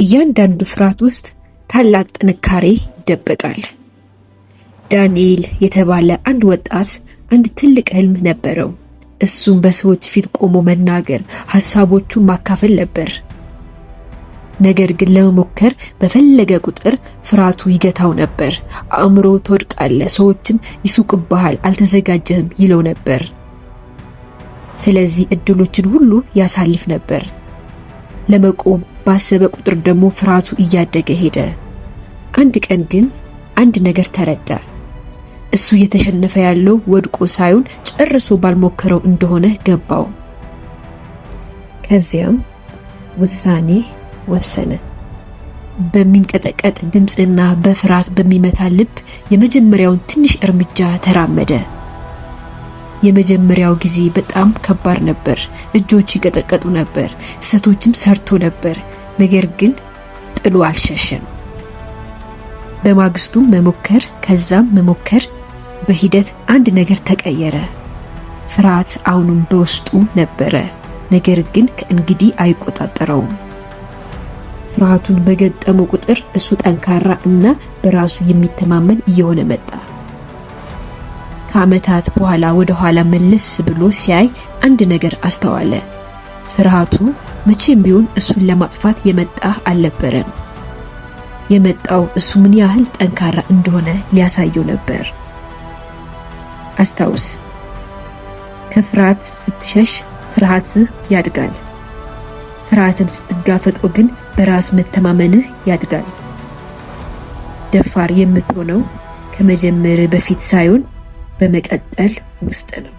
እያንዳንዱ ፍርሃት ውስጥ ታላቅ ጥንካሬ ይደበቃል። ዳንኤል የተባለ አንድ ወጣት አንድ ትልቅ ህልም ነበረው። እሱም በሰዎች ፊት ቆሞ መናገር፣ ሐሳቦቹን ማካፈል ነበር። ነገር ግን ለመሞከር በፈለገ ቁጥር ፍርሃቱ ይገታው ነበር። አእምሮ ትወድቃለህ፣ ሰዎችም ይስቁብሃል፣ አልተዘጋጀህም ይለው ነበር። ስለዚህ እድሎችን ሁሉ ያሳልፍ ነበር። ለመቆም ባሰበ ቁጥር ደግሞ ፍርሃቱ እያደገ ሄደ። አንድ ቀን ግን አንድ ነገር ተረዳ። እሱ እየተሸነፈ ያለው ወድቆ ሳይሆን ጨርሶ ባልሞከረው እንደሆነ ገባው። ከዚያም ውሳኔ ወሰነ። በሚንቀጠቀጥ ድምፅና በፍርሃት በሚመታ ልብ የመጀመሪያውን ትንሽ እርምጃ ተራመደ። የመጀመሪያው ጊዜ በጣም ከባድ ነበር። እጆቹ ይቀጠቀጡ ነበር፣ ስህተቶችም ሰርቶ ነበር። ነገር ግን ጥሎ አልሸሸም። በማግስቱም መሞከር፣ ከዛም መሞከር። በሂደት አንድ ነገር ተቀየረ። ፍርሃት አሁንም በውስጡ ነበረ፣ ነገር ግን ከእንግዲህ አይቆጣጠረውም። ፍርሃቱን በገጠመው ቁጥር እሱ ጠንካራ እና በራሱ የሚተማመን እየሆነ መጣ። ከዓመታት በኋላ ወደ ኋላ መለስ ብሎ ሲያይ አንድ ነገር አስተዋለ። ፍርሃቱ መቼም ቢሆን እሱን ለማጥፋት የመጣ አልነበረም። የመጣው እሱ ምን ያህል ጠንካራ እንደሆነ ሊያሳየው ነበር። አስታውስ፣ ከፍርሃት ስትሸሽ ፍርሃትህ ያድጋል። ፍርሃትን ስትጋፈጠው ግን በራስ መተማመንህ ያድጋል። ደፋር የምትሆነው ከመጀመር በፊት ሳይሆን በመቀጠል ውስጥ ነው።